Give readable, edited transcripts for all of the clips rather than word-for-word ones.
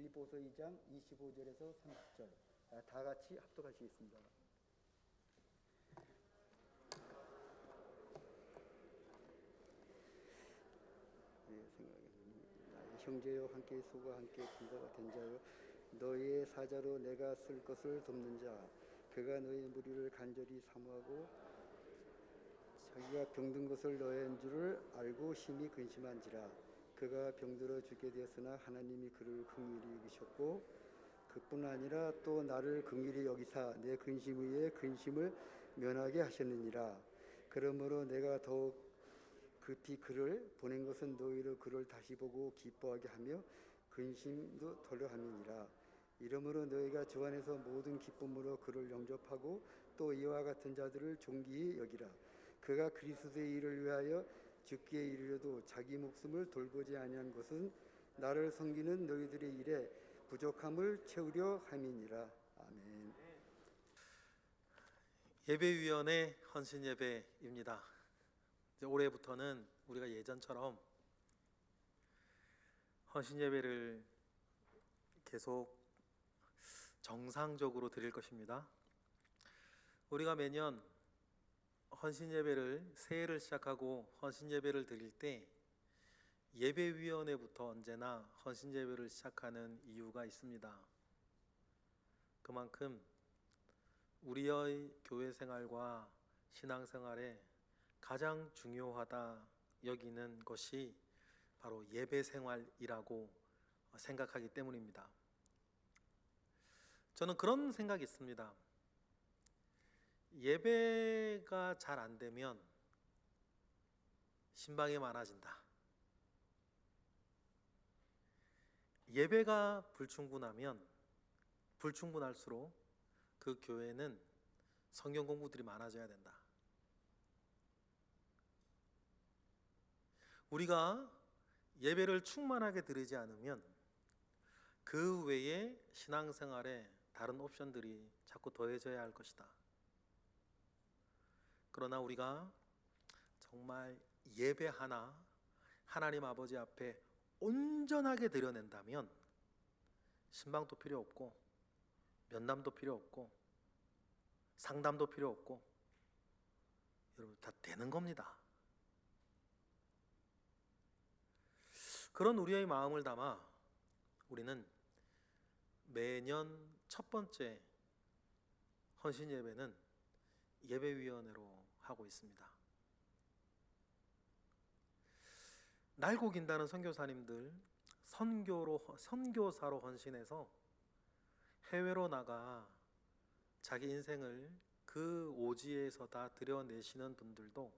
빌립보서 2장 25절에서 30절 다 같이 합독하시겠습니다. 나의 형제여 함께 수고와 함께 군자가 된 자여 너희의 사자로 내가 쓸 것을 돕는 자 그가 너희의 무리를 간절히 사모하고 자기가 병든 것을 너희인 줄을 알고 심히 근심한지라 그가 병들어 죽게 되었으나 하나님이 그를 긍휼히 여기셨고 그뿐 아니라 또 나를 긍휼히 여기사 내 근심 위에 근심을 면하게 하셨느니라. 그러므로 내가 더욱 급히 그를 보낸 것은 너희로 그를 다시 보고 기뻐하게 하며 근심도 덜려 함이니라. 이러므로 너희가 주 안에서 모든 기쁨으로 그를 영접하고 또 이와 같은 자들을 존귀히 여기라. 그가 그리스도의 일을 위하여 죽기에 이르려도 자기 목숨을 돌보지 아니한 것은 나를 섬기는 너희들의 일에 부족함을 채우려 함이니라. 아멘. 예배위원회 헌신 예배입니다. 이제 올해부터는 우리가 예전처럼 헌신 예배를 계속 정상적으로 드릴 것입니다. 우리가 매년 헌신 예배를 새해를 시작하고 헌신 예배를 드릴 때 예배위원회부터 언제나 헌신 예배를 시작하는 이유가 있습니다. 그만큼 우리의 교회 생활과 신앙 생활에 가장 중요하다 여기는 것이 바로 예배 생활이라고 생각하기 때문입니다. 저는 그런 생각이 있습니다. 예배가 잘 안 되면 신방이 많아진다. 예배가 불충분할수록 그 교회는 성경 공부들이 많아져야 된다. 우리가 예배를 충만하게 드리지 않으면 그 외에 신앙생활에 다른 옵션들이 자꾸 더해져야 할 것이다. 그러나 우리가 정말 예배 하나 하나님 아버지 앞에 온전하게 드려낸다면 신방도 필요 없고 면담도 필요 없고 상담도 필요 없고 여러분 다 되는 겁니다. 그런 우리의 마음을 담아 우리는 매년 첫 번째 헌신 예배는 예배위원회로 하고 있습니다. 날고 긴다는 선교사님들 선교사로 헌신해서 해외로 나가 자기 인생을 그 오지에서 다 드려내시는 분들도,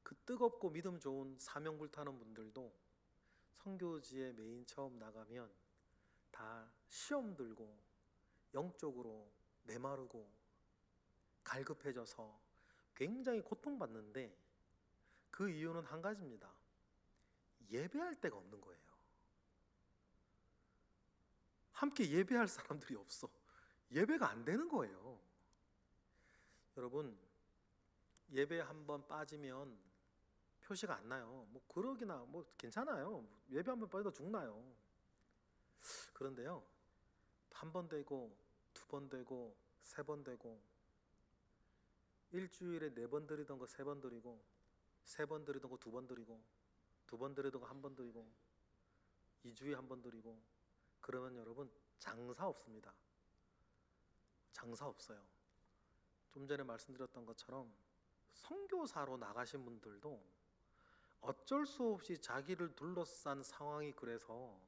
그 뜨겁고 믿음 좋은 사명 불타는 분들도 선교지에 메인 처음 나가면 다 시험 들고 영적으로 메마르고 갈급해져서 굉장히 고통받는데 그 이유는 한 가지입니다. 예배할 데가 없는 거예요. 함께 예배할 사람들이 없어. 예배가 안 되는 거예요. 여러분, 예배 한번 빠지면 표시가 안 나요. 뭐 그러기나 뭐 괜찮아요. 예배 한번 빠져도 죽나요. 그런데요, 한 번 되고 두 번 되고 세 번 되고 일주일에 4번 드리던 거 3번 드리고 3번 드리던 거 2번 드리고 2번 드리던 거 1번 드리고 2주에 1번 드리고 그러면 여러분 장사 없습니다. 장사 없어요. 좀 전에 말씀드렸던 것처럼 선교사로 나가신 분들도 어쩔 수 없이 자기를 둘러싼 상황이 그래서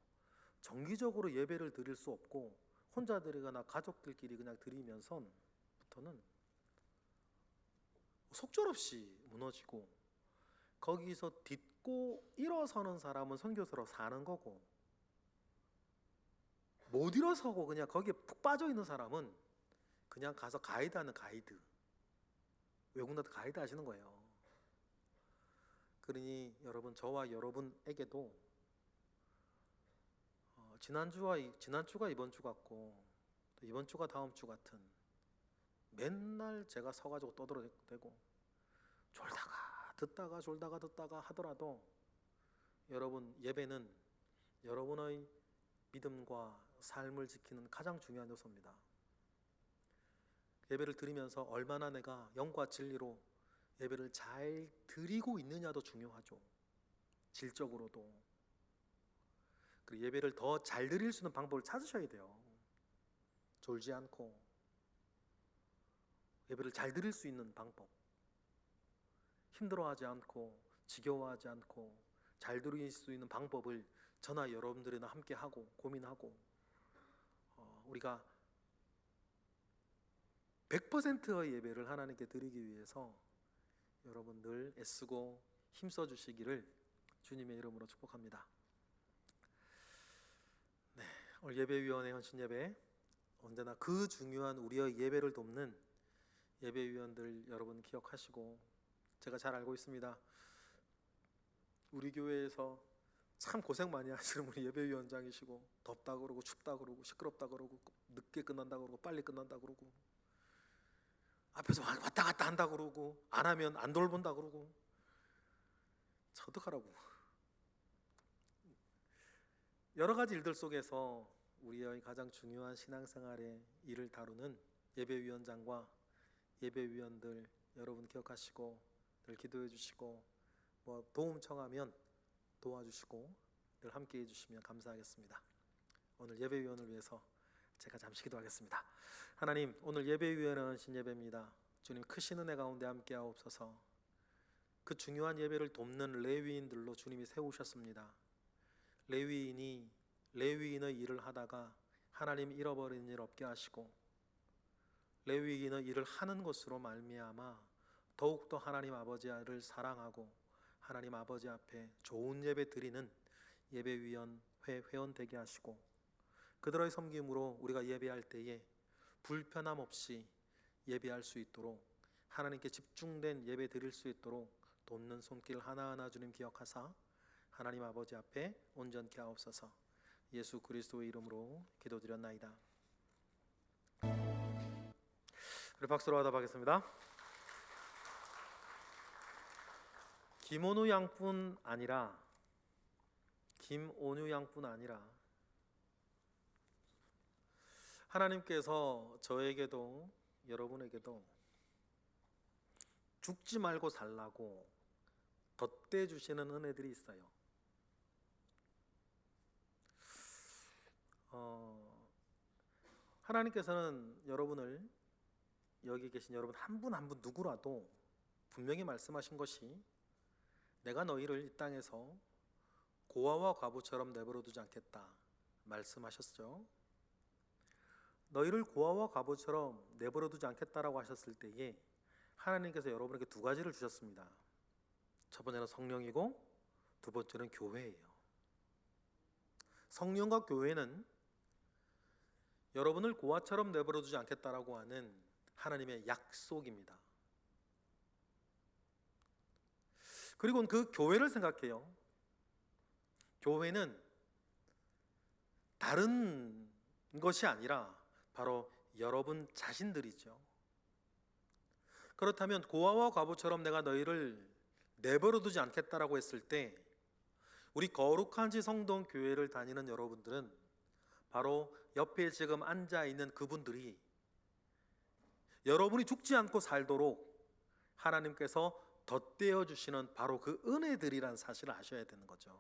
정기적으로 예배를 드릴 수 없고 혼자 드리거나 가족들끼리 그냥 드리면서부터는 속절없이 무너지고, 거기서 딛고 일어서는 사람은 선교사로 사는 거고, 못 일어서고 그냥 거기에 푹 빠져 있는 사람은 그냥 가서 가이드하는 가이드, 외국나라 가이드 하시는 거예요. 그러니 여러분, 저와 여러분에게도 지난주가 이번 주 같고 또 이번 주가 다음 주 같은, 맨날 제가 서가지고 떠들어대고 졸다가 듣다가 하더라도 여러분, 예배는 여러분의 믿음과 삶을 지키는 가장 중요한 요소입니다. 예배를 드리면서 얼마나 내가 영과 진리로 예배를 잘 드리고 있느냐도 중요하죠. 질적으로도. 그리고 예배를 더 잘 드릴 수 있는 방법을 찾으셔야 돼요. 졸지 않고 예배를 잘 드릴 수 있는 방법, 힘들어하지 않고 지겨워하지 않고 잘 드릴 수 있는 방법을 저나 여러분들이나 함께 하고 고민하고 우리가 100%의 예배를 하나님께 드리기 위해서 여러분 늘 애쓰고 힘써 주시기를 주님의 이름으로 축복합니다. 네, 오늘 예배위원회 헌신 예배, 언제나 그 중요한 우리의 예배를 돕는 예배위원들 여러분 기억하시고, 제가 잘 알고 있습니다. 우리 교회에서 참 고생 많이 하시는 우리 예배위원장이시고, 덥다 그러고 춥다 그러고 시끄럽다 그러고 늦게 끝난다 그러고 빨리 끝난다 그러고 앞에서 왔다 갔다 한다 그러고 안 하면 안 돌본다 그러고, 저 어떡하라고. 여러 가지 일들 속에서 우리의 가장 중요한 신앙생활의 일을 다루는 예배위원장과 예배위원들 여러분 기억하시고 늘 기도해 주시고 도움 청하면 도와주시고 늘 함께 해주시면 감사하겠습니다. 오늘 예배위원을 위해서 제가 잠시 기도하겠습니다. 하나님, 오늘 예배위원회는 신예배입니다. 주님, 크신 은혜 가운데 함께 하옵소서. 그 중요한 예배를 돕는 레위인들로 주님이 세우셨습니다. 레위인이 레위인의 일을 하다가 하나님 잃어버린 일 없게 하시고, 레위인의 일을 하는 것으로 말미암아 더욱더 하나님 아버지를 사랑하고 하나님 아버지 앞에 좋은 예배 드리는 예배위원회 회원 되게 하시고, 그들의 섬김으로 우리가 예배할 때에 불편함 없이 예배할 수 있도록, 하나님께 집중된 예배 드릴 수 있도록 돕는 손길 하나하나 주님 기억하사 하나님 아버지 앞에 온전케 하옵소서. 예수 그리스도의 이름으로 기도드렸나이다. 우리 박수로 화답하겠습니다. 김온우 양뿐 아니라, 김온유 양뿐 아니라 하나님께서 저에게도 여러분에게도 죽지 말고 살라고 덧대 주시는 은혜들이 있어요. 하나님께서는 여러분을, 여기 계신 여러분 한 분 한 분 누구라도 분명히 말씀하신 것이, 내가 너희를 이 땅에서 고아와 과부처럼 내버려 두지 않겠다 말씀하셨죠. 너희를 고아와 과부처럼 내버려 두지 않겠다라고 하셨을 때에 하나님께서 여러분에게 두 가지를 주셨습니다. 첫 번째는 성령이고 두 번째는 교회예요. 성령과 교회는 여러분을 고아처럼 내버려 두지 않겠다라고 하는 하나님의 약속입니다. 그리고 그 교회를 생각해요. 교회는 다른 것이 아니라 바로 여러분 자신들이죠. 그렇다면 고아와 과부처럼 내가 너희를 내버려 두지 않겠다라고 했을 때, 우리 거룩한 지 성동 교회를 다니는 여러분들은 바로 옆에 지금 앉아 있는 그분들이 여러분이 죽지 않고 살도록 하나님께서 덧대어 주시는 바로 그 은혜들이란 사실을 아셔야 되는 거죠.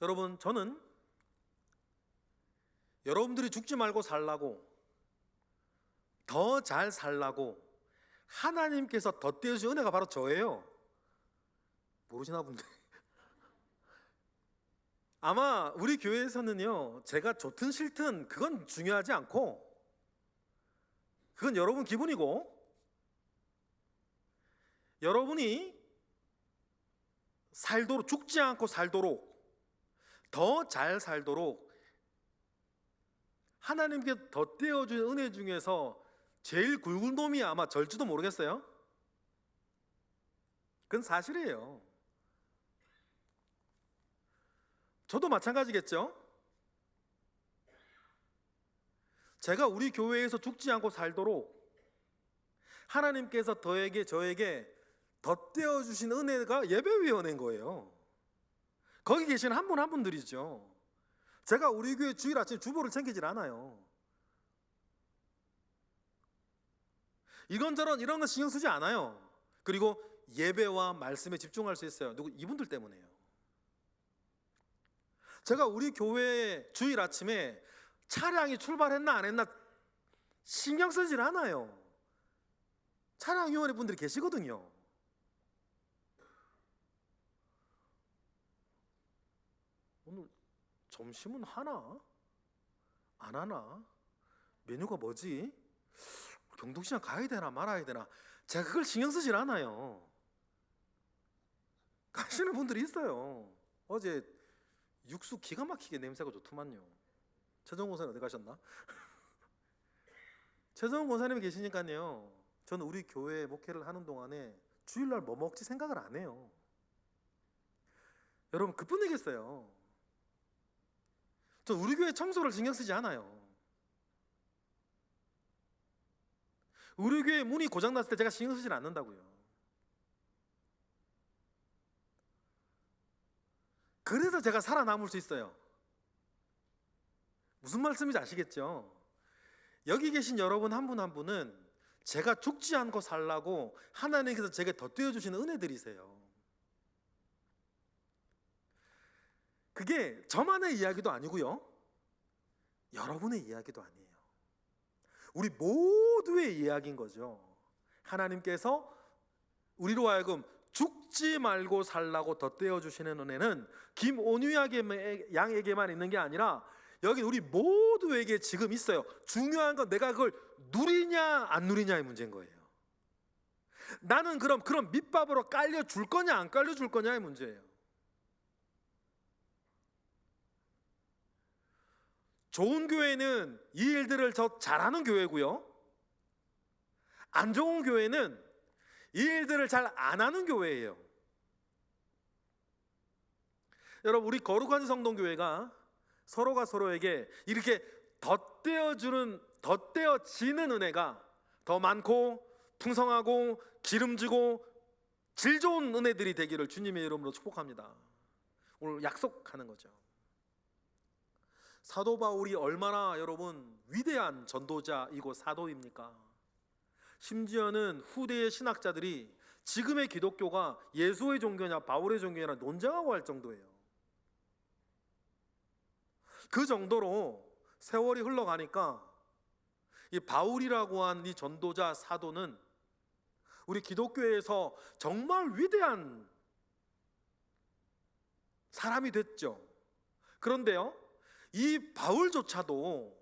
여러분, 저는 여러분들이 죽지 말고 살라고, 더 잘 살라고 하나님께서 덧대어 주신 은혜가 바로 저예요. 모르시나 본데. 아마 우리 교회에서는요, 제가 좋든 싫든 그건 중요하지 않고, 그건 여러분 기분이고, 여러분이 살도록, 죽지 않고 살도록, 더 잘 살도록 하나님께 덧대어 주신 은혜 중에서 제일 굵은 놈이 아마 절지도 모르겠어요. 그건 사실이에요. 저도 마찬가지겠죠. 제가 우리 교회에서 죽지 않고 살도록 하나님께서 저에게 덧대어 주신 은혜가 예배위원회인 거예요. 거기 계신 한 분 한 분들이죠. 제가 우리 교회 주일 아침 주보를 챙기질 않아요. 이런저런 이런 거 신경 쓰지 않아요. 그리고 예배와 말씀에 집중할 수 있어요. 누구? 이분들 때문에요. 제가 우리 교회 주일 아침에 차량이 출발했나 안 했나 신경 쓰질 않아요. 차량위원회 분들이 계시거든요. 오늘 점심은 하나? 안 하나? 메뉴가 뭐지? 경동시장 가야 되나 말아야 되나? 제가 그걸 신경 쓰질 않아요. 가시는 분들이 있어요. 어제 육수 기가 막히게 냄새가 좋더만요. 최정훈 권사님 어디 가셨나? 최정훈 권사님이 계시니까요, 저는 우리 교회 목회를 하는 동안에 주일날 뭐 먹지 생각을 안 해요. 여러분 그뿐이겠어요. 저 우리 교회 청소를 신경 쓰지 않아요. 우리 교회 문이 고장났을 때 제가 신경 쓰지 않는다고요. 그래서 제가 살아남을 수 있어요. 무슨 말씀인지 아시겠죠? 여기 계신 여러분 한 분 한 분은 제가 죽지 않고 살라고 하나님께서 제게 덧대어 주시는 은혜들이세요. 그게 저만의 이야기도 아니고요, 여러분의 이야기도 아니에요. 우리 모두의 이야기인 거죠. 하나님께서 우리로 하여금 죽지 말고 살라고 덧대어 주시는 은혜는 김온유 양에게만 있는 게 아니라 여기 우리 모두에게 지금 있어요. 중요한 건 내가 그걸 누리냐 안 누리냐의 문제인 거예요. 나는 그럼 그런 밑밥으로 깔려줄 거냐 안 깔려줄 거냐의 문제예요. 좋은 교회는 이 일들을 더 잘하는 교회고요, 안 좋은 교회는 이 일들을 잘 안 하는 교회예요. 여러분, 우리 거룩한 성동교회가 서로가 서로에게 이렇게 덧대어지는 은혜가 더 많고 풍성하고 기름지고 질 좋은 은혜들이 되기를 주님의 이름으로 축복합니다. 오늘 약속하는 거죠. 사도 바울이 얼마나 여러분 위대한 전도자이고 사도입니까? 심지어는 후대의 신학자들이 지금의 기독교가 예수의 종교냐 바울의 종교냐 논쟁하고 할 정도예요. 그 정도로 세월이 흘러가니까 이 바울이라고 한 이 전도자 사도는 우리 기독교에서 정말 위대한 사람이 됐죠. 그런데요, 이 바울조차도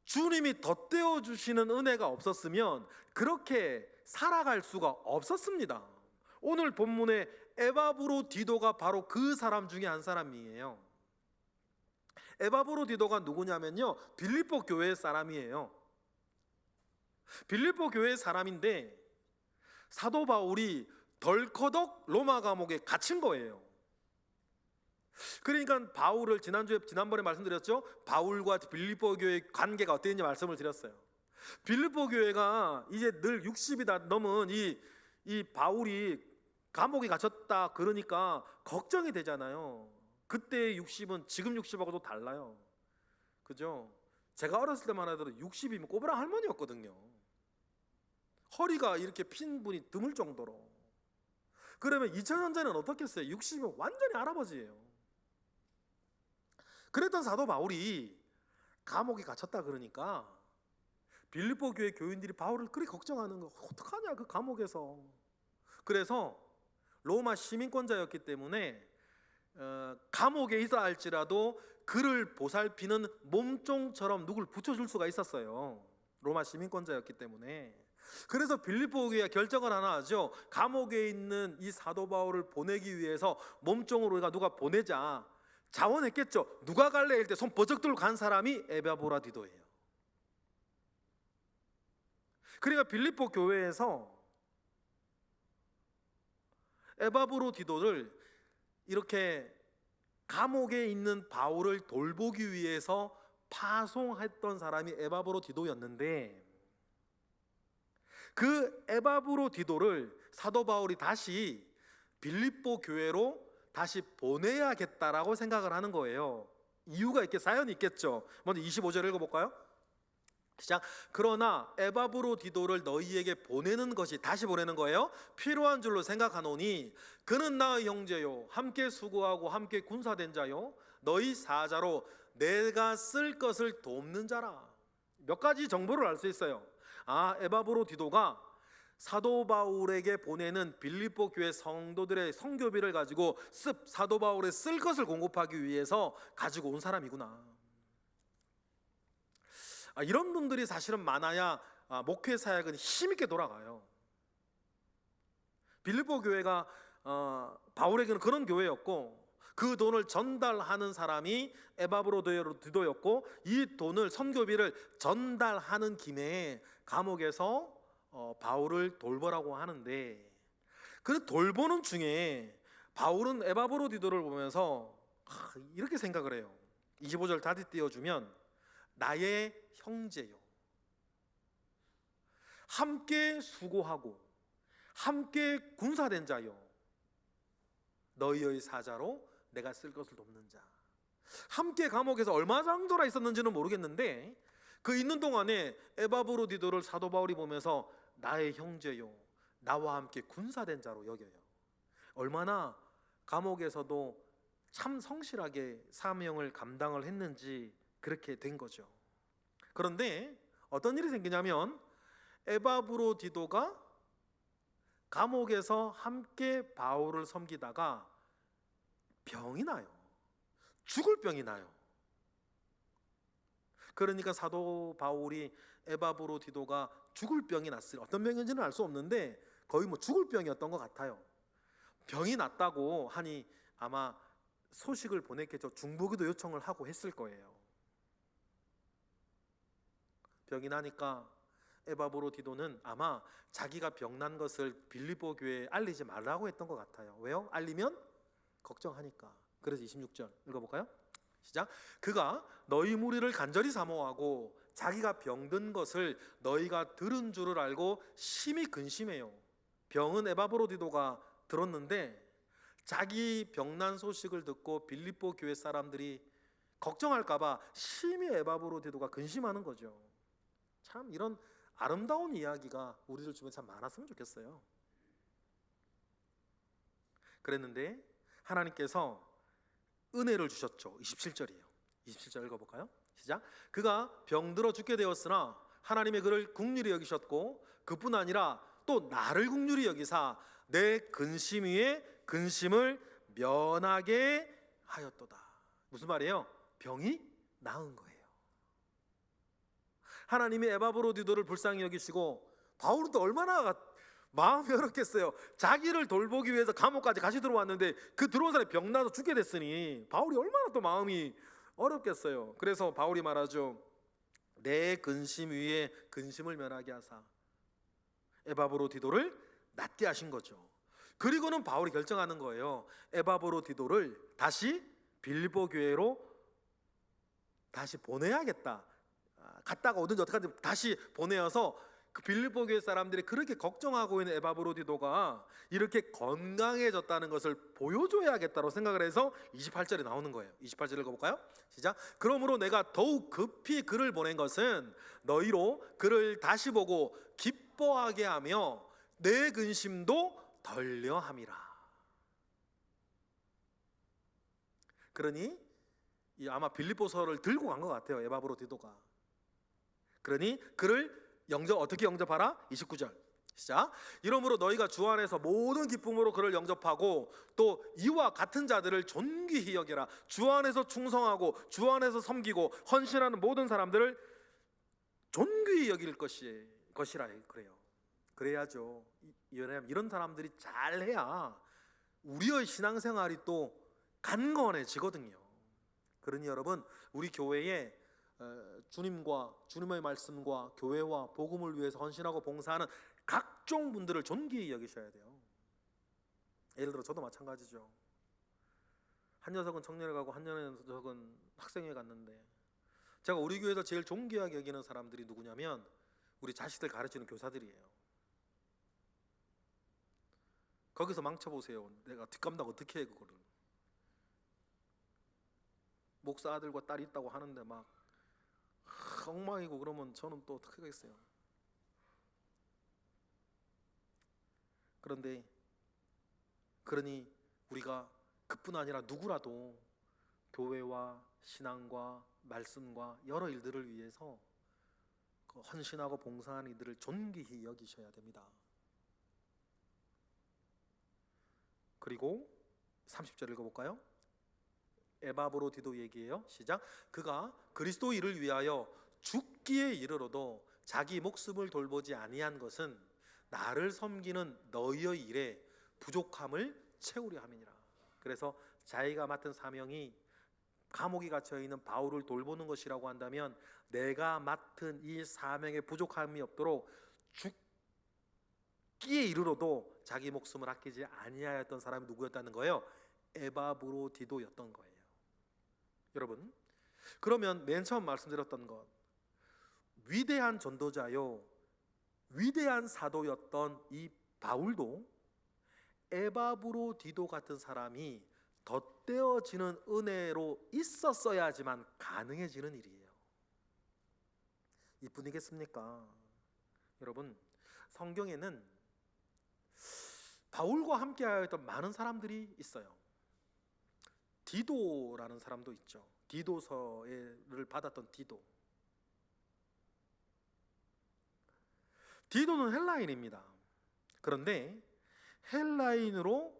주님이 덧대어 주시는 은혜가 없었으면 그렇게 살아갈 수가 없었습니다. 오늘 본문의 에바브로디도가 바로 그 사람 중에 한 사람이에요. 에바브로디도가 누구냐면요, 빌립보 교회 사람이에요. 빌립보 교회 사람인데 사도 바울이 덜커덕 로마 감옥에 갇힌 거예요. 그러니까 바울을 지난번에 말씀드렸죠. 바울과 빌립보 교회의 관계가 어땠는지 말씀을 드렸어요. 빌립보 교회가 이제 늘 60이 다 넘은 이 바울이 감옥에 갇혔다 그러니까 걱정이 되잖아요. 그때의 60은 지금 60하고도 달라요. 그죠? 제가 어렸을 때만 해도 60이면 꼬부랑 할머니였거든요. 허리가 이렇게 핀 분이 드물 정도로. 그러면 2000년 전에는 어떻겠어요? 60이면 완전히 할아버지예요. 그랬던 사도 바울이 감옥에 갇혔다 그러니까 빌립보 교회 교인들이 바울을 그리 걱정하는 거, 어떡하냐 그 감옥에서. 그래서 로마 시민권자였기 때문에 감옥에 있어 할지라도 그를 보살피는 몸종처럼 누굴 붙여줄 수가 있었어요. 로마 시민권자였기 때문에. 그래서 빌립보 교회가 결정을 하나 하죠. 감옥에 있는 이 사도 바울을 보내기 위해서 몸종으로 누가 보내자 자원했겠죠. 누가 갈래? 할 때 손 버쩍 들고 간 사람이 에바브로디도예요. 그러니까 빌립보 교회에서 에바브로디도를 이렇게 감옥에 있는 바울을 돌보기 위해서 파송했던 사람이 에바브로디도였는데, 그 에바브로디도를 사도 바울이 다시 빌립보 교회로 다시 보내야겠다라고 생각을 하는 거예요. 이유가 있겠, 사연이 있겠죠. 먼저 25절 읽어볼까요? 시작. 그러나 에바브로디도를 너희에게 보내는 것이, 다시 보내는 거예요, 필요한 줄로 생각하노니 그는 나의 형제요 함께 수고하고 함께 군사된 자요 너희 사자로 내가 쓸 것을 돕는 자라. 몇 가지 정보를 알 수 있어요. 에바브로디도가 사도 바울에게 보내는 빌립보 교회 성도들의 선교비를 가지고 사도 바울의 쓸 것을 공급하기 위해서 가지고 온 사람이구나. 이런 분들이 사실은 많아야 목회 사역은 힘있게 돌아가요. 빌립보 교회가 바울에게는 그런 교회였고, 그 돈을 전달하는 사람이 에바브로디도였고, 이 돈을, 선교비를 전달하는 김에 감옥에서 바울을 돌보라고 하는데, 그 돌보는 중에 바울은 에바브로디도를 보면서 이렇게 생각을 해요. 25절 다시 띄워주면, 나의 형제요 함께 수고하고 함께 군사된 자요 너희의 사자로 내가 쓸 것을 돕는 자. 함께 감옥에서 얼마 정도나 있었는지는 모르겠는데, 그 있는 동안에 에바브로디도를 사도 바울이 보면서 나의 형제요 나와 함께 군사된 자로 여겨요. 얼마나 감옥에서도 참 성실하게 사명을 감당을 했는지 그렇게 된 거죠. 그런데 어떤 일이 생기냐면, 에바브로디도가 감옥에서 함께 바울을 섬기다가 병이 나요. 죽을 병이 나요. 그러니까 사도 바울이 에바브로디도가 죽을 병이 났어요. 어떤 병인지는 알 수 없는데 거의 뭐 죽을 병이었던 것 같아요. 병이 났다고 하니 아마 소식을 보냈겠죠. 중보기도 요청을 하고 했을 거예요. 병이 나니까 에바브로디도는 아마 자기가 병난 것을 빌립보 교회에 알리지 말라고 했던 것 같아요. 왜요? 알리면 걱정하니까. 그래서 26절 읽어볼까요? 시작. 그가 너희 무리를 간절히 사모하고 자기가 병든 것을 너희가 들은 줄을 알고 심히 근심해요. 병은 에바브로디도가 들었는데 자기 병난 소식을 듣고 빌립보 교회 사람들이 걱정할까봐 심히 에바브로디도가 근심하는 거죠. 참 이런 아름다운 이야기가 우리들 주변에 참 많았으면 좋겠어요. 그랬는데 하나님께서 은혜를 주셨죠. 27절이에요. 27절 읽어볼까요? 시작. 그가 병들어 죽게 되었으나 하나님의 그를 긍휼히 여기셨고 그뿐 아니라 또 나를 긍휼히 여기사 내 근심 위에 근심을 면하게 하였도다. 무슨 말이에요? 병이 나은 거예요. 하나님이 에바브로디도를 불쌍히 여기시고, 바울은 또 얼마나 마음이 어렵겠어요. 자기를 돌보기 위해서 감옥까지 같이 들어왔는데 그 들어온 사람이 병나서 죽게 됐으니 바울이 얼마나 또 마음이 어렵겠어요. 그래서 바울이 말하죠. 내 근심 위에 근심을 면하게 하사 에바브로디도를 낫게 하신 거죠. 그리고는 바울이 결정하는 거예요. 에바브로디도를 다시 빌립보 교회로 다시 보내야겠다. 갔다가 오든지 어떻게 하든지 다시 보내어서 그 빌립보 교회 사람들이 그렇게 걱정하고 있는 에바브로디도가 이렇게 건강해졌다는 것을 보여줘야겠다고 생각을 해서 28절에 나오는 거예요. 28절 읽어볼까요? 시작. 그러므로 내가 더욱 급히 그를 보낸 것은 너희로 그를 다시 보고 기뻐하게 하며 내 근심도 덜려함이라. 그러니 아마 빌립보서를 들고 간 것 같아요. 에바브로디도가. 그러니 그를 어떻게 영접하라? 29절 시작. 이러므로 너희가 주 안에서 모든 기쁨으로 그를 영접하고 또 이와 같은 자들을 존귀히 여기라. 주 안에서 충성하고 주 안에서 섬기고 헌신하는 모든 사람들을 존귀히 여길 것이라 그래요. 그래야죠. 왜냐하면 이런 사람들이 잘해야 우리의 신앙생활이 또 간건해지거든요. 그러니 여러분, 우리 교회에 주님과 주님의 말씀과 교회와 복음을 위해서 헌신하고 봉사하는 각종 분들을 존귀히 여기셔야 돼요. 예를 들어 저도 마찬가지죠. 한 녀석은 청년회 가고 한 녀석은 학생회 갔는데, 제가 우리 교회에서 제일 존귀하게 여기는 사람들이 누구냐면 우리 자식들 가르치는 교사들이에요. 거기서 망쳐보세요. 내가 뒷감당 어떻게 해 그거를. 목사 아들과 딸이 있다고 하는데 막 엉망이고 그러면 저는 또 어떻게 하겠어요? 그러니 우리가 그뿐 아니라 누구라도 교회와 신앙과 말씀과 여러 일들을 위해서 헌신하고 봉사하는 이들을 존귀히 여기셔야 됩니다. 그리고 30절 읽어볼까요? 에바브로디도 얘기해요. 시작. 그가 그리스도 일을 위하여 죽기에 이르러도 자기 목숨을 돌보지 아니한 것은 나를 섬기는 너희의 일에 부족함을 채우려 함이니라. 그래서 자기가 맡은 사명이 감옥에 갇혀 있는 바울을 돌보는 것이라고 한다면 내가 맡은 이 사명에 부족함이 없도록 죽기에 이르러도 자기 목숨을 아끼지 아니하였던 사람이 누구였다는 거예요? 에바브로디도였던 거예요. 여러분, 그러면 맨 처음 말씀드렸던 것, 위대한 전도자요, 위대한 사도였던 이 바울도 에바브로디도 같은 사람이 덧대어지는 은혜로 있었어야지만 가능해지는 일이에요. 이뿐이겠습니까? 여러분, 성경에는 바울과 함께 하였던 많은 사람들이 있어요. 디도라는 사람도 있죠. 디도서를 받았던 디도. 디도는 헬라인입니다. 그런데 헬라인으로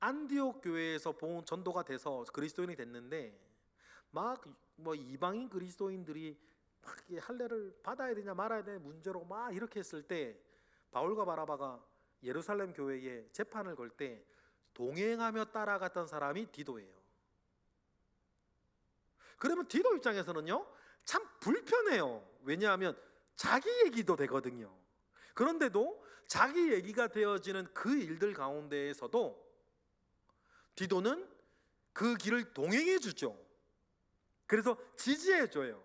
안디옥 교회에서 전도가 돼서 그리스도인이 됐는데 막 이방인 그리스도인들이 막 할례를 받아야 되냐 말아야 되냐 문제로 막 이렇게 했을 때 바울과 바나바가 예루살렘 교회에 재판을 걸 때 동행하며 따라갔던 사람이 디도예요. 그러면 디도 입장에서는요 참 불편해요. 왜냐하면 자기 얘기도 되거든요. 그런데도 자기 얘기가 되어지는 그 일들 가운데에서도 디도는 그 길을 동행해 주죠. 그래서 지지해 줘요.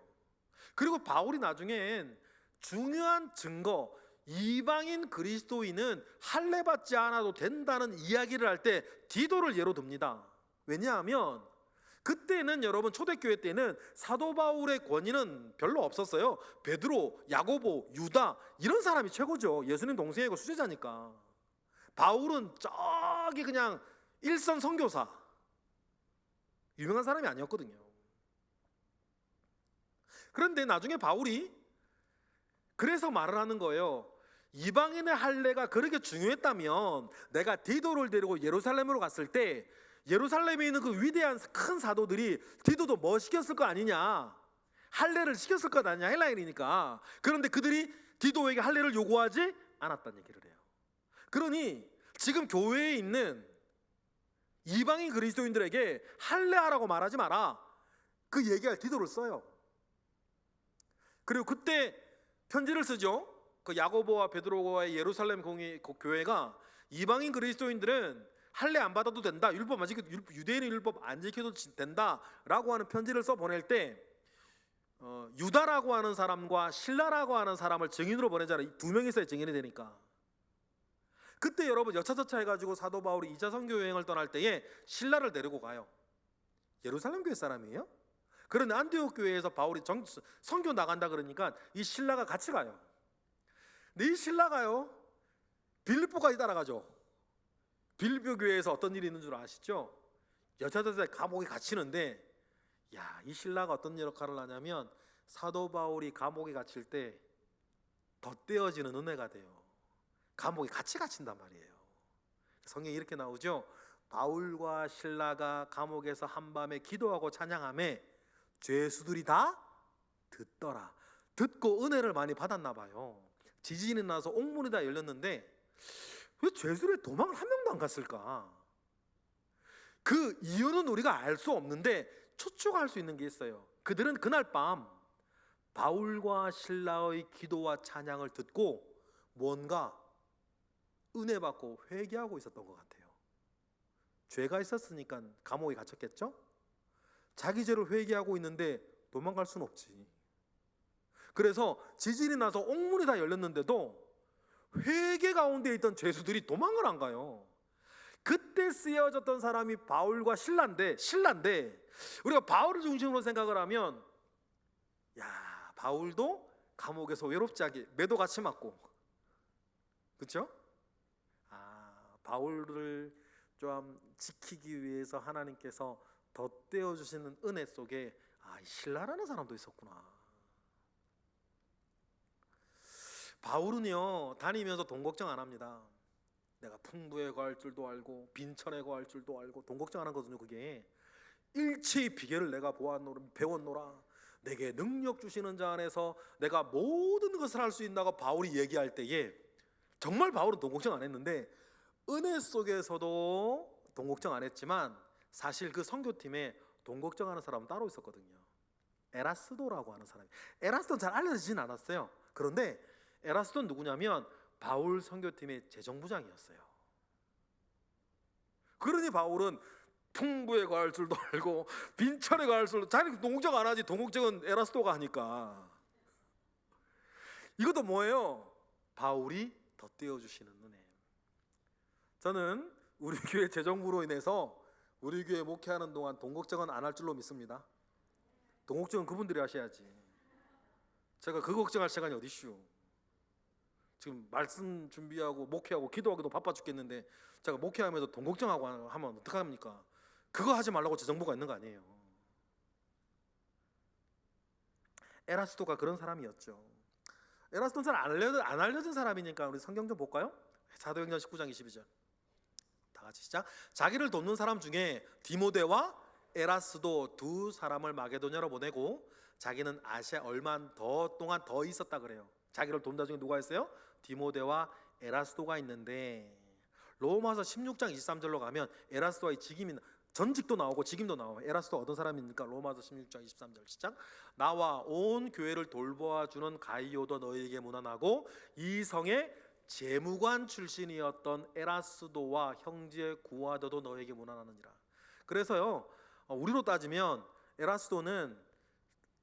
그리고 바울이 나중엔 중요한 증거, 이방인 그리스도인은 할례 받지 않아도 된다는 이야기를 할 때 디도를 예로 듭니다. 왜냐하면 그때는 여러분 초대교회 때는 사도 바울의 권위는 별로 없었어요. 베드로, 야고보, 유다 이런 사람이 최고죠. 예수님 동생이고 수제자니까. 바울은 저기 그냥 일선 선교사, 유명한 사람이 아니었거든요. 그런데 나중에 바울이 그래서 말을 하는 거예요. 이방인의 할례가 그렇게 중요했다면 내가 디도를 데리고 예루살렘으로 갔을 때 예루살렘에 있는 그 위대한 큰 사도들이 디도도 뭐 시켰을 거 아니냐, 할례를 시켰을 것 아니냐, 헬라인이니까. 그런데 그들이 디도에게 할례를 요구하지 않았다는 얘기를 해요. 그러니 지금 교회에 있는 이방인 그리스도인들에게 할례하라고 말하지 마라, 그 얘기할 디도를 써요. 그리고 그때 편지를 쓰죠. 그 야고보와 베드로와의 예루살렘 교회가 이방인 그리스도인들은 할례 안 받아도 된다, 율법 안 지켜도, 유대인의 율법 안 지켜도 된다라고 하는 편지를 써 보낼 때 유다라고 하는 사람과 실라라고 하는 사람을 증인으로 보내잖아요. 두 명이 있어야 증인이 되니까. 그때 여러분 여차저차 해가지고 사도 바울이 2차 선교 여행을 떠날 때에 실라를 데리고 가요. 예루살렘 교회 사람이에요. 그런데 안디옥 교회에서 바울이 선교 나간다 그러니까 이 실라가 같이 가요. 근데 이 실라가요 빌립보까지 따라가죠. 빌립보 교회에서 어떤 일이 있는 줄 아시죠? 여차저차 감옥에 갇히는데, 이 신라가 어떤 역할을 하냐면 사도 바울이 감옥에 갇힐 때 덧대어지는 은혜가 돼요. 감옥에 같이 갇힌단 말이에요. 성경에 이렇게 나오죠. 바울과 신라가 감옥에서 한밤에 기도하고 찬양하며 죄수들이 다 듣더라. 듣고 은혜를 많이 받았나 봐요. 지진이 나서 옥문이 다 열렸는데 왜 죄수들이 도망을 한 명도 안 갔을까? 그 이유는 우리가 알 수 없는데 추측할 수 있는 게 있어요. 그들은 그날 밤 바울과 실라의 기도와 찬양을 듣고 뭔가 은혜 받고 회개하고 있었던 것 같아요. 죄가 있었으니까 감옥에 갇혔겠죠? 자기 죄를 회개하고 있는데 도망갈 수는 없지. 그래서 지진이 나서 옥문이 다 열렸는데도 회개 가운데 있던 죄수들이 도망을 안 가요. 그때 쓰여졌던 사람이 바울과 신라인데 우리가 바울을 중심으로 생각을 하면, 야, 바울도 감옥에서 외롭지 않게 매도 같이 맞고, 그렇죠? 바울을 좀 지키기 위해서 하나님께서 덧대어 주시는 은혜 속에 이 신라라는 사람도 있었구나. 바울은요, 다니면서 돈 걱정 안 합니다. 내가 풍부에 거할 줄도 알고 빈천에 거할 줄도 알고 돈 걱정 안 하거든요. 그게 일체의 비결을 내가 배웠노라. 내게 능력 주시는 자 안에서 내가 모든 것을 할 수 있다고 바울이 얘기할 때에 정말 바울은 돈 걱정 안 했는데, 은혜 속에서도 돈 걱정 안 했지만 사실 그 선교팀에 돈 걱정하는 사람은 따로 있었거든요. 에라스도라고 하는 사람이. 에라스도는 잘 알려지진 않았어요. 그런데 에라스도는 누구냐면 바울 선교팀의 재정부장이었어요. 그러니 바울은 풍부에 거할 줄도 알고 빈천에 거할 줄도, 자기는 돈 걱정 안 하지. 돈 걱정은 에라스도가 하니까. 이것도 뭐예요? 바울이 덧대어 주시는 은혜. 저는 우리 교회 재정부로 인해서 우리 교회 목회하는 동안 돈 걱정은 안 할 줄로 믿습니다. 돈 걱정은 그분들이 하셔야지. 제가 그 걱정할 시간이 어디슈. 지금 말씀 준비하고 목회하고 기도하기도 바빠 죽겠는데 제가 목회하면서 돈 걱정하고 하면 어떡합니까? 그거 하지 말라고 재정부가 있는 거 아니에요. 에라스도가 그런 사람이었죠. 에라스도는 잘 안 알려진 사람이니까 우리 성경 좀 볼까요? 사도행전 19장 22절. 다 같이 시작. 자기를 돕는 사람 중에 디모데와 에라스도 두 사람을 마게도냐로 보내고 자기는 아시아 얼마 동안 더 있었다 그래요. 자기를 돕다 중에 누가 있어요? 디모데와 에라스도가 있는데, 로마서 16장 23절로 가면 에라스도와의 직임이, 전직도 나오고 직임도 나와요. 에라스도 어떤 사람입니까? 로마서 16장 23절 시작. 나와 온 교회를 돌보아주는 가이오도 너희에게 문안하고 이 성의 재무관 출신이었던 에라스도와 형제 구아도도 너에게 문안하느니라. 그래서요, 우리로 따지면 에라스도는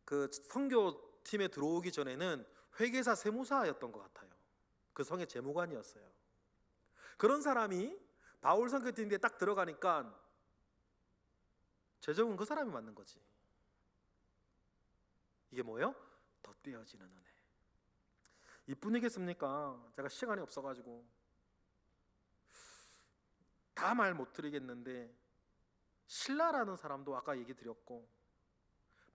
그 선교팀에 들어오기 전에는 회계사 세무사였던 것 같아요. 그 성의 재무관이었어요. 그런 사람이 바울 선교팀에 딱 들어가니까 재정은 그 사람이 맞는 거지. 이게 뭐예요? 덧대어지는 은혜. 이뿐이겠습니까? 제가 시간이 없어가지고 다 말 못 드리겠는데, 신라라는 사람도 아까 얘기 드렸고,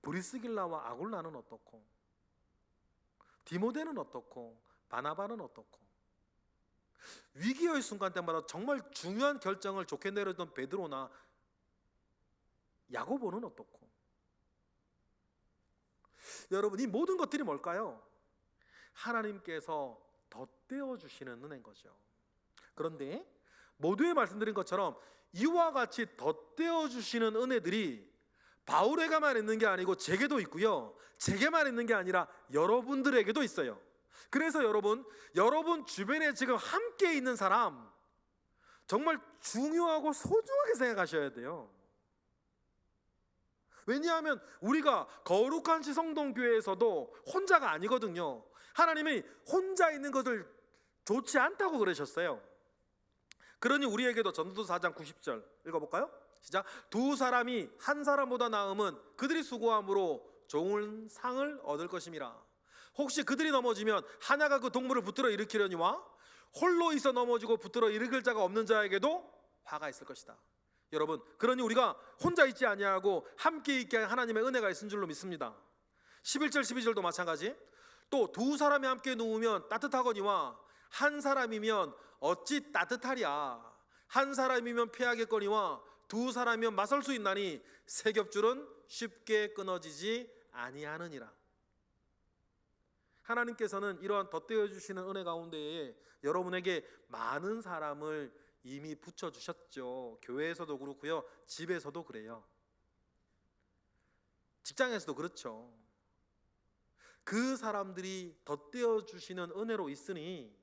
브리스길라와 아굴라는 어떻고, 디모데는 어떻고, 바나바는 어떻고, 위기의 순간 때마다 정말 중요한 결정을 좋게 내려던 베드로나 야고보는 어떻고. 여러분, 이 모든 것들이 뭘까요? 하나님께서 덧대어 주시는 은혜인 거죠. 그런데 모두에 말씀드린 것처럼 이와 같이 덧대어 주시는 은혜들이 바울에게만 있는 게 아니고 제게도 있고요, 제게만 있는 게 아니라 여러분들에게도 있어요. 그래서 여러분 주변에 지금 함께 있는 사람 정말 중요하고 소중하게 생각하셔야 돼요. 왜냐하면 우리가 거룩한 시성동교회에서도 혼자가 아니거든요. 하나님이 혼자 있는 것을 좋지 않다고 그러셨어요. 그러니 우리에게도 전도서 4장 90절 읽어볼까요? 시작. 두 사람이 한 사람보다 나음은 그들이 수고함으로 좋은 상을 얻을 것임이라. 혹시 그들이 넘어지면 하나가 그 동물을 붙들어 일으키려니와 홀로 있어 넘어지고 붙들어 일으킬 자가 없는 자에게도 화가 있을 것이다. 여러분, 그러니 우리가 혼자 있지 아니하고 함께 있게 하나님의 은혜가 있은 줄로 믿습니다. 11절 12절도 마찬가지. 또 두 사람이 함께 누우면 따뜻하거니와 한 사람이면 어찌 따뜻하랴. 한 사람이면 패하겠거니와 두 사람이면 맞설 수 있나니 세 겹줄은 쉽게 끊어지지 아니하느니라. 하나님께서는 이러한 덧대어 주시는 은혜 가운데에 여러분에게 많은 사람을 이미 붙여주셨죠. 교회에서도 그렇고요, 집에서도 그래요. 직장에서도 그렇죠. 그 사람들이 덧대어 주시는 은혜로 있으니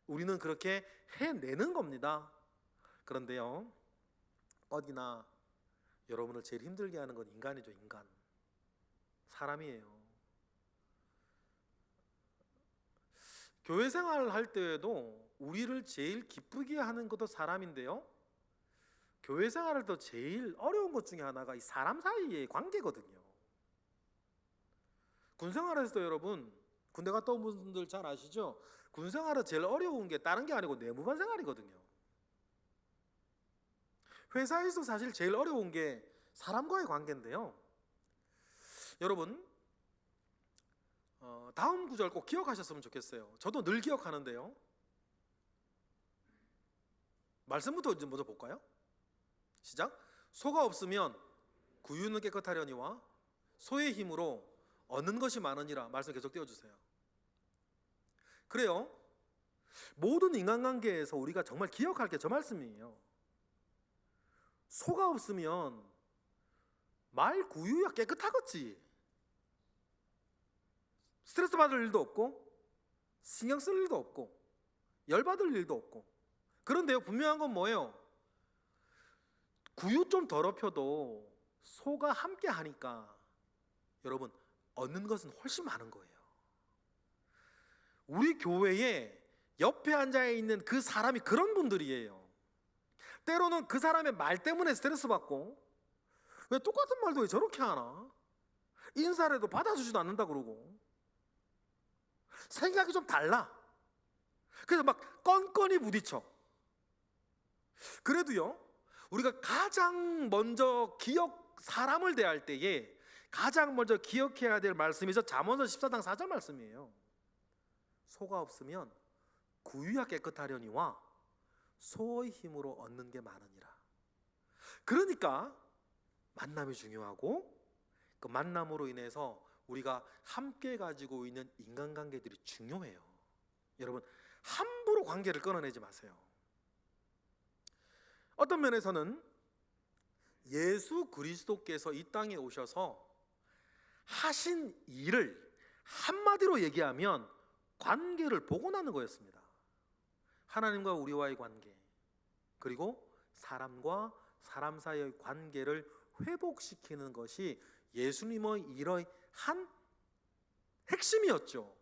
우리는 그렇게 해내는 겁니다. 그런데요, 어디나 여러분을 제일 힘들게 하는 건 인간이죠. 인간, 사람이에요. 교회 생활을 할 때에도 우리를 제일 기쁘게 하는 것도 사람인데요, 교회 생활을 더 제일 어려운 것 중에 하나가 이 사람 사이의 관계거든요. 군 생활에서도 여러분, 군대 갔다 온 분들 잘 아시죠? 군 생활은 제일 어려운 게 다른 게 아니고 내무반 생활이거든요. 회사에서 사실 제일 어려운 게 사람과의 관계인데요. 여러분, 다음 구절 꼭 기억하셨으면 좋겠어요. 저도 늘 기억하는데요. 말씀부터 이제 먼저 볼까요? 시작. 소가 없으면 구유는 깨끗하려니와 소의 힘으로 얻는 것이 많으니라. 말씀 계속 띄워주세요. 그래요. 모든 인간관계에서 우리가 정말 기억할 게 저 말씀이에요. 소가 없으면 말 구유야 깨끗하겠지. 스트레스 받을 일도 없고 신경 쓸 일도 없고 열받을 일도 없고. 그런데요, 분명한 건 뭐예요? 구유 좀 더럽혀도 소가 함께 하니까 여러분 얻는 것은 훨씬 많은 거예요. 우리 교회에 옆에 앉아 있는 그 사람이 그런 분들이에요. 때로는 그 사람의 말 때문에 스트레스 받고, 왜 똑같은 말도 왜 저렇게 하나? 인사를 해도 받아주지도 않는다 그러고, 생각이 좀 달라. 그래서 막 건건이 부딪혀. 그래도요, 우리가 가장 먼저 사람을 대할 때에 가장 먼저 기억해야 될 말씀이 저 잠언서 14장 4절 말씀이에요. 소가 없으면 구유야 깨끗하려니와 소의 힘으로 얻는 게 많으니라. 그러니까 만남이 중요하고, 그 만남으로 인해서 우리가 함께 가지고 있는 인간관계들이 중요해요. 여러분, 함부로 관계를 끊어내지 마세요. 어떤 면에서는 예수 그리스도께서 이 땅에 오셔서 하신 일을 한마디로 얘기하면 관계를 복원하는 거였습니다. 하나님과 우리와의 관계, 그리고 사람과 사람 사이의 관계를 회복시키는 것이 예수님의 일의 한 핵심이었죠.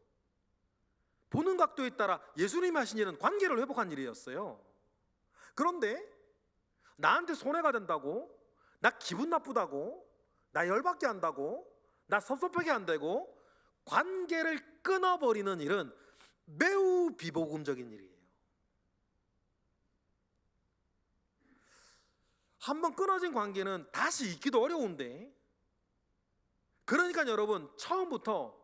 보는 각도에 따라 예수님이 하신 일은 관계를 회복한 일이었어요. 그런데 나한테 손해가 된다고, 나 기분 나쁘다고, 나 열받게 한다고, 나 섭섭하게 한다고 관계를 끊어버리는 일은 매우 비복음적인 일이에요. 한번 끊어진 관계는 다시 잇기도 어려운데, 그러니까 여러분, 처음부터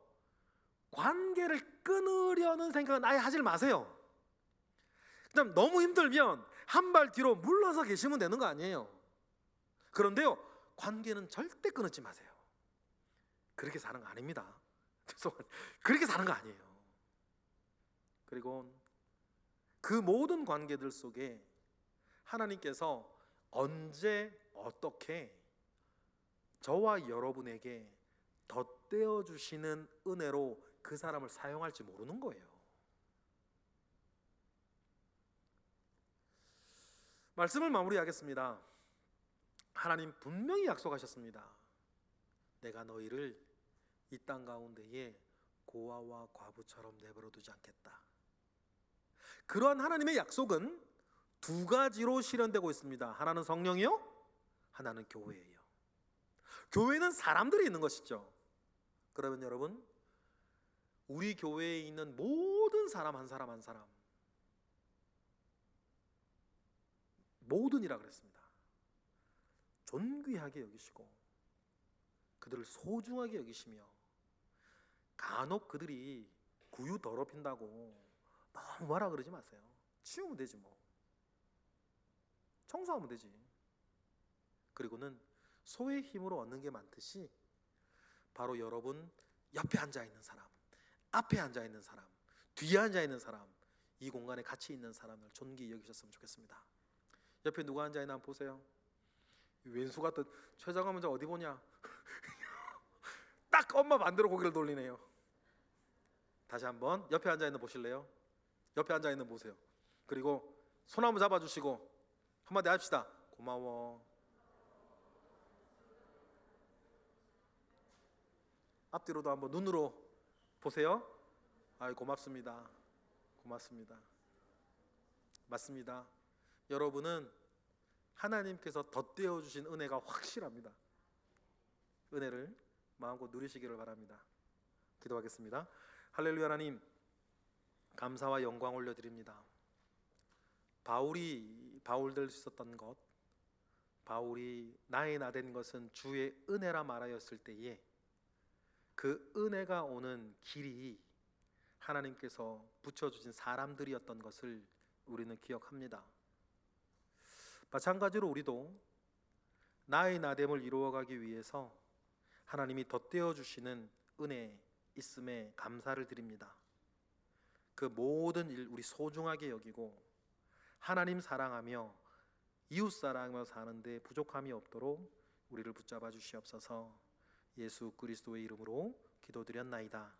관계를 끊으려는 생각은 아예 하지 마세요. 그다음 너무 힘들면 한 발 뒤로 물러서 계시면 되는 거 아니에요. 그런데요, 관계는 절대 끊지 마세요. 그렇게 사는 거 아닙니다. 그렇게 사는 거 아니에요. 그리고 그 모든 관계들 속에 하나님께서 언제 어떻게 저와 여러분에게 덧대어 주시는 은혜로 그 사람을 사용할지 모르는 거예요. 말씀을 마무리하겠습니다. 하나님 분명히 약속하셨습니다. 내가 너희를 이 땅 가운데에 고아와 과부처럼 내버려 두지 않겠다. 그러한 하나님의 약속은 두 가지로 실현되고 있습니다. 하나는 성령이요, 하나는 교회예요. 교회는 사람들이 있는 것이죠. 그러면 여러분, 우리 교회에 있는 모든 사람 한 사람 한 사람, 모든이라 그랬습니다. 존귀하게 여기시고 그들을 소중하게 여기시며, 간혹 그들이 구유 더럽힌다고 너무 뭐라 그러지 마세요. 치우면 되지 뭐. 청소하면 되지. 그리고는 소의 힘으로 얻는 게 많듯이 바로 여러분 옆에 앉아 있는 사람, 앞에 앉아 있는 사람, 뒤에 앉아 있는 사람, 이 공간에 같이 있는 사람을 존귀히 여기셨으면 좋겠습니다. 옆에 누가 앉아 있나 한번 보세요. 왼수 같은 최장하면 저 어디 보냐? 딱 엄마 반대로 고개를 돌리네요. 다시 한번 옆에 앉아 있는 보실래요? 옆에 앉아 있는 보세요. 그리고 손 한번 잡아주시고 한마디 합시다. 고마워. 앞뒤로도 한번 눈으로 보세요. 아이, 고맙습니다. 고맙습니다. 맞습니다. 여러분은 하나님께서 덧대어 주신 은혜가 확실합니다. 은혜를 마음껏 누리시기를 바랍니다. 기도하겠습니다. 할렐루야. 하나님, 감사와 영광 올려드립니다. 바울이 바울 될 수 있었던 것, 바울이 나의 나 된 것은 주의 은혜라 말하였을 때에 그 은혜가 오는 길이 하나님께서 붙여주신 사람들이었던 것을 우리는 기억합니다. 마찬가지로 우리도 나의 나됨을 이루어가기 위해서 하나님이 덧대어 주시는 은혜 있음에 감사를 드립니다. 그 모든 일 우리 소중하게 여기고 하나님 사랑하며 이웃 사랑하며 사는데 부족함이 없도록 우리를 붙잡아 주시옵소서. 예수 그리스도의 이름으로 기도드렸나이다.